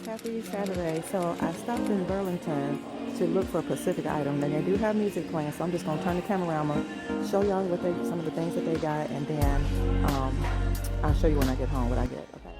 Happy Saturday. So I stopped in Burlington to look for a specific item, and they do have music playing. So I'm just gonna turn the camera around, I'm gonna show y'all some of the things that they got, and then I'll show you when I get home what I get. Okay.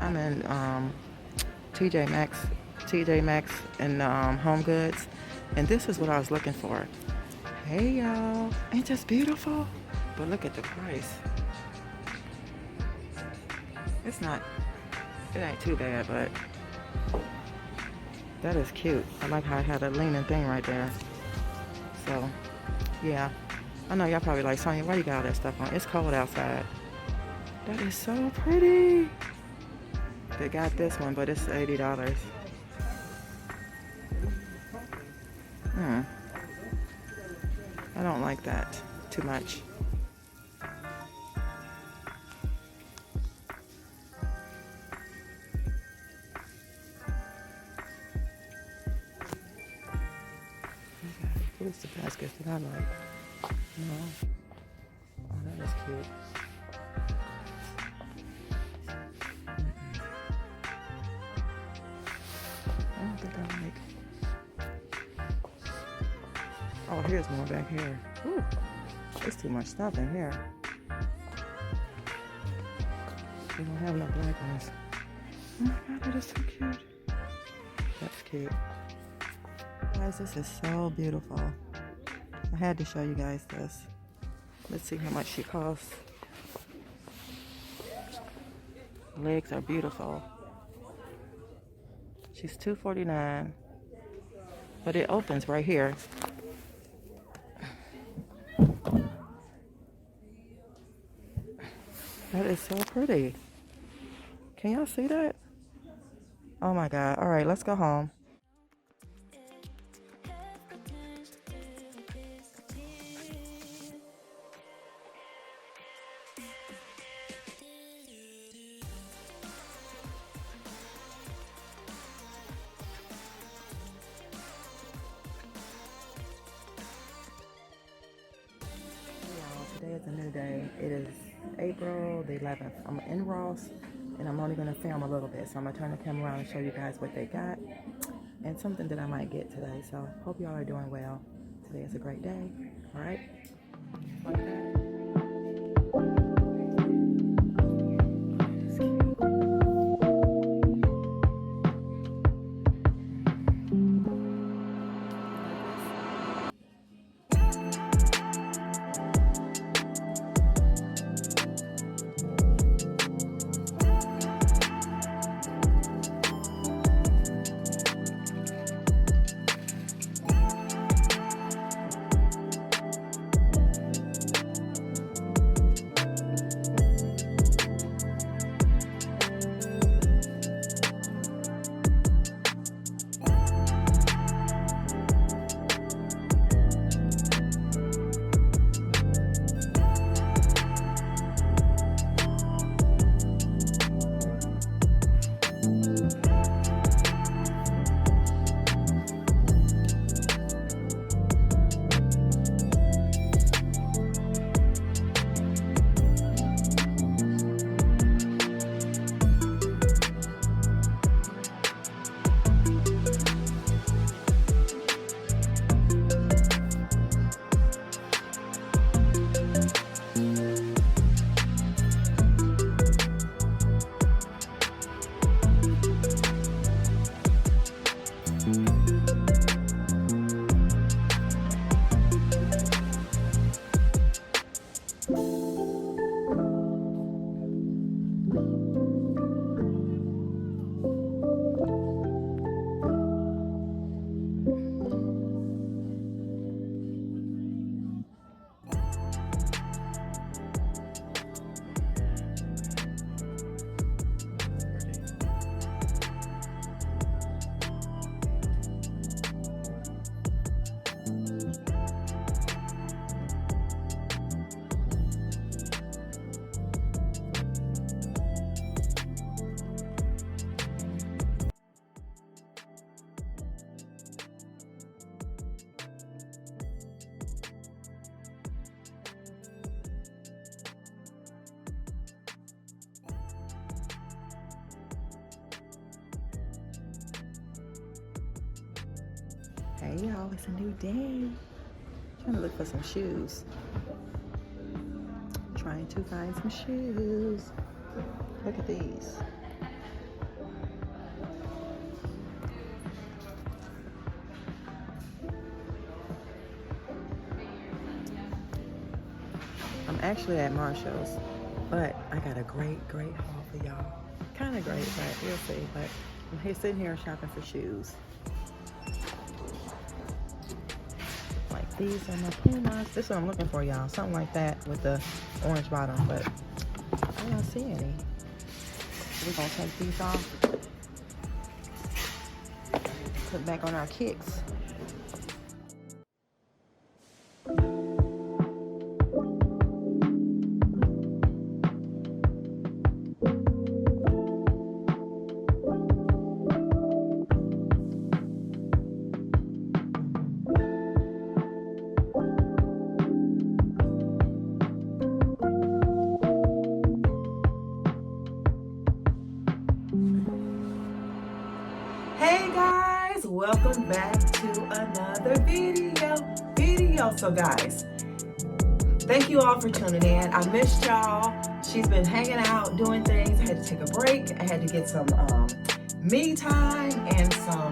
I'm in TJMaxx and HomeGoods, and this is what I was looking for. Hey y'all, ain't this beautiful? But look at the price. It ain't too bad, but that is cute. I like how I had a leaning thing right there. So, yeah. I know y'all probably like, Sonya, why you got all that stuff on? It's cold outside. That is so pretty. They got this one, but it's $80. I don't like that too much. What's the baskets that I like? No. Oh, that is cute. I don't think I like. Oh, here's one back here. Ooh, there's too much stuff in here. We don't have no black ones. Oh my god, that is so cute. That's cute. Guys, this is so beautiful. I had to show you guys this. Let's see how much she costs. Legs are beautiful. She's $2.49, but it opens right here. That is so pretty. Can y'all see that? Oh my god. All right, let's go home. today. It is April the 11th. I'm in Ross, and I'm only going to film a little bit. So I'm going to turn the camera around and show you guys what they got and something that I might get today. So hope y'all are doing well. Today is a great day. All right. Like that. Hey y'all, it's a new day. Trying to look for some shoes. Trying to find some shoes. Look at these. I'm actually at Marshall's, but I got a great haul for y'all. Kind of great, but we'll see. But I'm here sitting here shopping for shoes. These are my Pumas. This is what I'm looking for, y'all. Something like that with the orange bottom, but I don't see any. So we're gonna take these off. Put back on our kicks. Hey guys, welcome back to another video. So guys, thank you all for tuning in. I missed y'all. She's been hanging out, doing things. I had to take a break. I had to get some me time and some,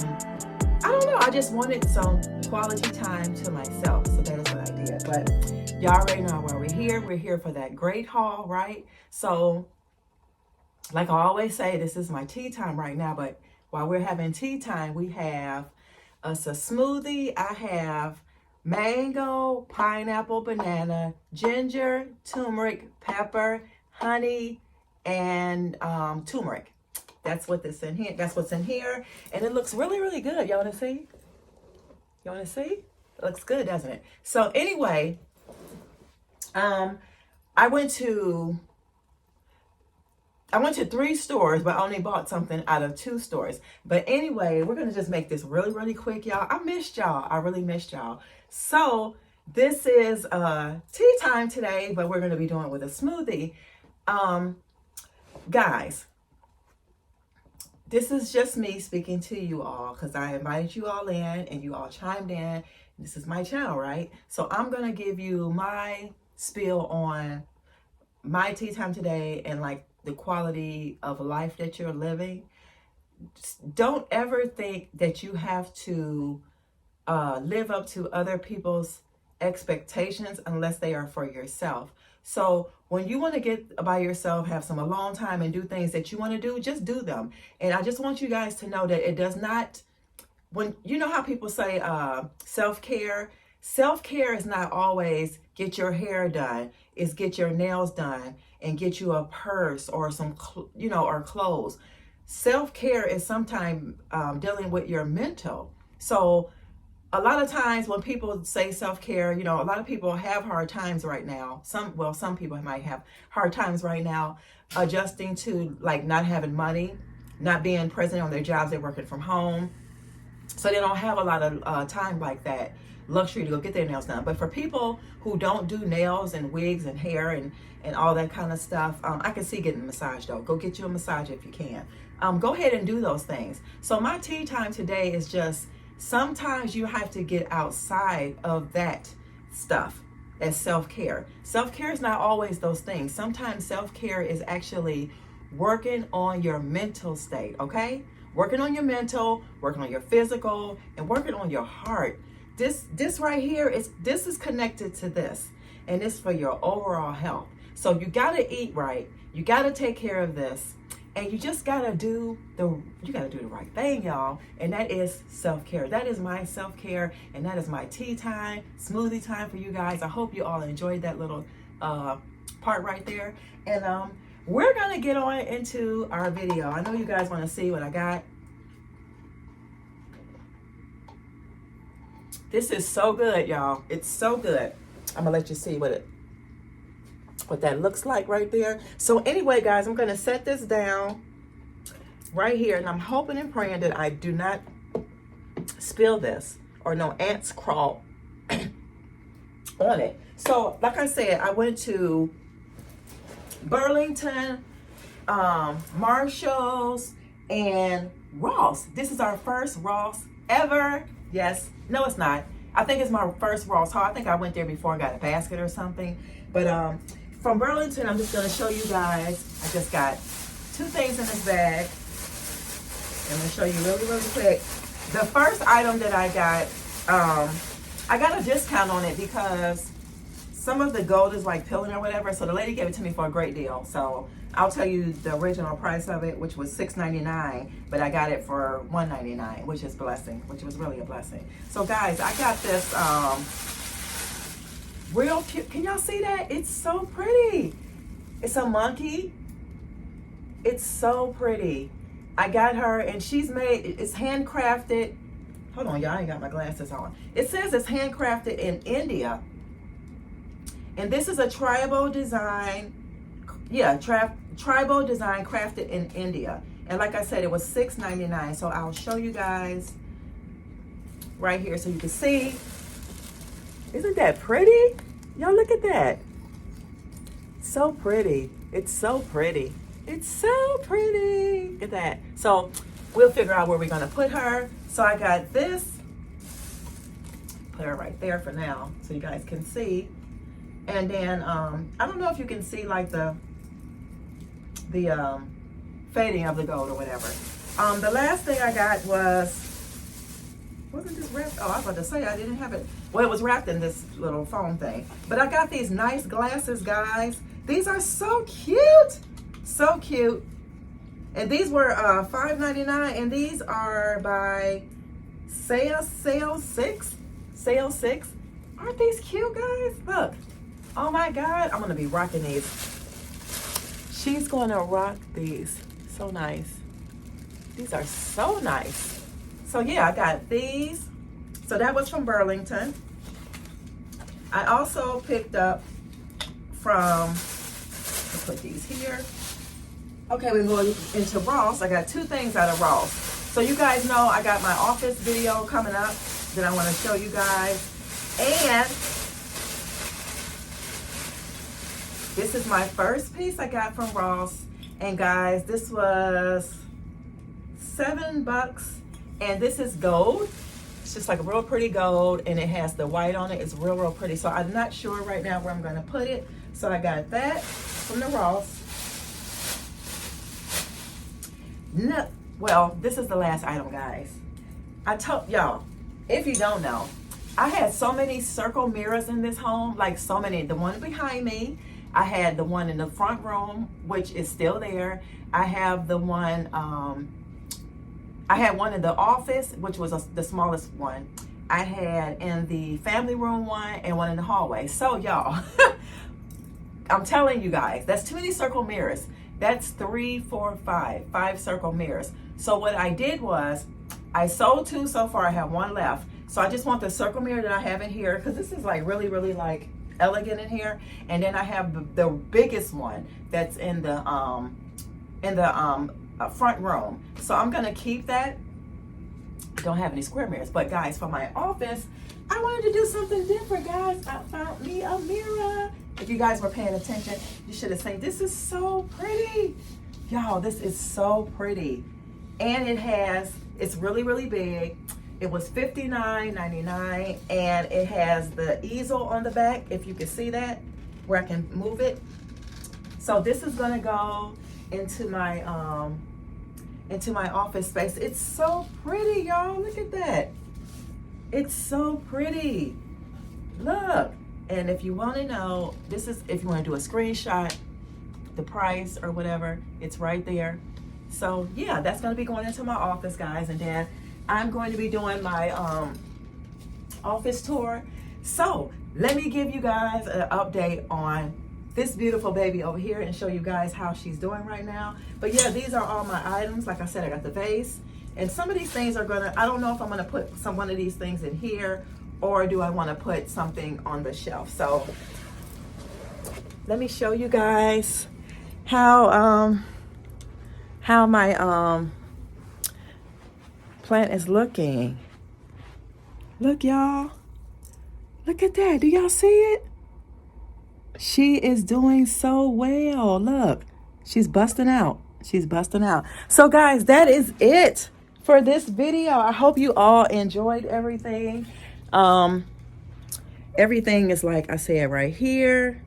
I don't know, I just wanted some quality time to myself. So that is what I did. But y'all already know why we're here. We're here for that great haul, right? So like I always say, this is my tea time right now, but while we're having tea time, we have us a smoothie. I have mango, pineapple, banana, ginger, turmeric, pepper, honey, and turmeric. That's what this in here. That's what's in here, and it looks really good. Y'all wanna see? You wanna see? It looks good, doesn't it? So anyway, I went to 3 stores, but I only bought something out of 2 stores. But anyway, we're going to just make this really quick, y'all. I missed y'all. I really missed y'all. So This is tea time today, but we're going to be doing it with a smoothie. Guys, this is just me speaking to you all because I invited you all in and you all chimed in. This is my channel, right? So I'm going to give you my spiel on my tea time today and like the quality of life that you're living. Don't ever think that you have to live up to other people's expectations unless they are for yourself. So when you want to get by yourself, have some alone time and do things that you want to do, just do them. And I just want you guys to know that it does not, when you know how people say self-care is not always get your hair done. It's get your nails done and get you a purse or some, or clothes. Self-care is sometimes dealing with your mental. So a lot of times when people say self-care, a lot of people have hard times right now. Some people might have hard times right now adjusting to like not having money, not being present on their jobs, they're working from home. So they don't have a lot of time like that, luxury to go get their nails done. But for people who don't do nails and wigs and hair and all that kind of stuff, I can see getting a massage though. Go get you a massage if you can. Go ahead and do those things. So my tea time today is just, sometimes you have to get outside of that stuff as self-care. Self-care is not always those things. Sometimes self-care is actually working on your mental state, okay? Working on your mental, working on your physical, and working on your heart. This right here, this is connected to this, and it's for your overall health. So you gotta eat right, you gotta take care of this, and you just gotta do the right thing, y'all. And that is self-care. That is my self-care, and that is my tea time, smoothie time for you guys. I hope you all enjoyed that little part right there. And we're gonna get on into our video. I know you guys wanna see what I got. This is so good, y'all. It's so good. I'm gonna let you see what that looks like right there. So anyway, guys, I'm gonna set this down right here, and I'm hoping and praying that I do not spill this or no ants crawl on it. So like I said, I went to Burlington, Marshall's, and Ross. This is our first Ross ever. Yes, no it's not. I think it's my first Ross haul. I think I went there before and got a basket or something. But from Burlington, I'm just gonna show you guys. I just got 2 things in this bag. I'm gonna show you really, really quick. The first item that I got a discount on it because some of the gold is like peeling or whatever. So the lady gave it to me for a great deal. So I'll tell you the original price of it, which was $6.99, but I got it for $1.99, which is blessing, which was really a blessing. So guys, I got this real cute. Can y'all see that? It's so pretty. It's a monkey. It's so pretty. I got her, and it's handcrafted. Hold on, y'all, I ain't got my glasses on. It says it's handcrafted in India. And this is a tribal design. Yeah, tribal design crafted in India. And like I said, it was $6.99. So I'll show you guys right here so you can see. Isn't that pretty? Y'all look at that. So pretty. It's so pretty. It's so pretty. Look at that. So we'll figure out where we're gonna put her. So I got this. Put her right there for now so you guys can see. And then I don't know if you can see like the fading of the gold or whatever. The last thing I got wasn't this wrapped? Oh, I was about to say I didn't have it. Well, it was wrapped in this little foam thing. But I got these nice glasses, guys. These are so cute. So cute. And these were $5.99, and these are by Sale 6. Aren't these cute, guys? Look. Oh my God, I'm gonna be rocking these. She's gonna rock these. So nice. These are so nice. So yeah, I got these. So that was from Burlington. I also picked up from, let's put these here. Okay, we're going into Ross. I got 2 things out of Ross. So you guys know I got my office video coming up that I want to show you guys. And This is my first piece I got from Ross. And guys, this was $7. And this is gold. It's just like a real pretty gold, and it has the white on it. It's real pretty. So I'm not sure right now where I'm gonna put it. So I got that from the Ross. No, well, this is the last item, guys. I told y'all, if you don't know, I had so many circle mirrors in this home, like so many. The one behind me, I had the one in the front room, which is still there. I have the one, I had one in the office, which was the smallest one. I had in the family room one and one in the hallway. So y'all, I'm telling you guys, that's too many circle mirrors. That's 3, 4, 5 circle mirrors. So what I did was, I sold 2 so far. I have 1 left. So I just want the circle mirror that I have in here, because this is like really like elegant in here. And then I have the biggest one that's in the front room. So I'm gonna keep that. Don't have any square mirrors, but guys, for my office, I wanted to do something different, guys. I found me a mirror. If you guys were paying attention, you should have seen. This is so pretty, y'all. This is so pretty, and it's really big. It was $59.99, and it has the easel on the back, if you can see that, where I can move it. So this is gonna go into my office space. It's so pretty, y'all. Look at that. It's so pretty. Look. And if you want to know, this is if you want to do a screenshot, the price or whatever, it's right there. So yeah, that's going to be going into my office, guys. And then I'm going to be doing my office tour. So let me give you guys an update on this beautiful baby over here and show you guys how she's doing right now. But yeah, these are all my items. Like I said, I got the vase, and some of these things are gonna, I don't know if I'm gonna put one of these things in here, or do I want to put something on the shelf. So let me show you guys how my plant is looking. Look, y'all. Look at that. Do y'all see it? She is doing so well. Look, she's busting out. She's busting out. So guys, that is it for this video. I hope you all enjoyed everything. Everything is like I said right here.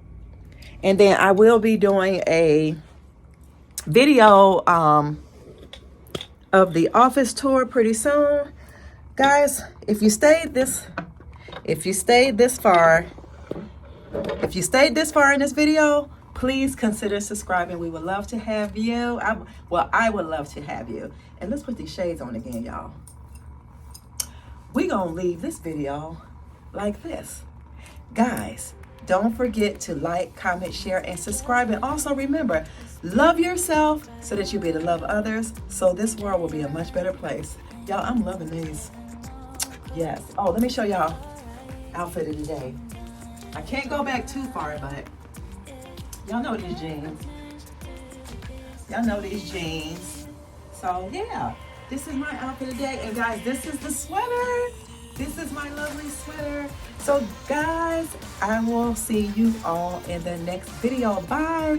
And then I will be doing a video of the office tour pretty soon. Guys, if you stayed this far in this video, please consider subscribing. We would love to have you. I would love to have you. And let's put these shades on again, y'all. We're gonna leave this video like this. Guys, don't forget to like, comment, share, and subscribe. And also remember, love yourself so that you'll be able to love others, so this world will be a much better place. Y'all, I'm loving these. Yes. Oh, let me show y'all outfit of the day. I can't go back too far, but y'all know these jeans. Y'all know these jeans. So yeah, this is my outfit of the day. And guys, this is the sweater. This is my lovely sweater. So guys, I will see you all in the next video. Bye.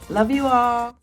Love you all.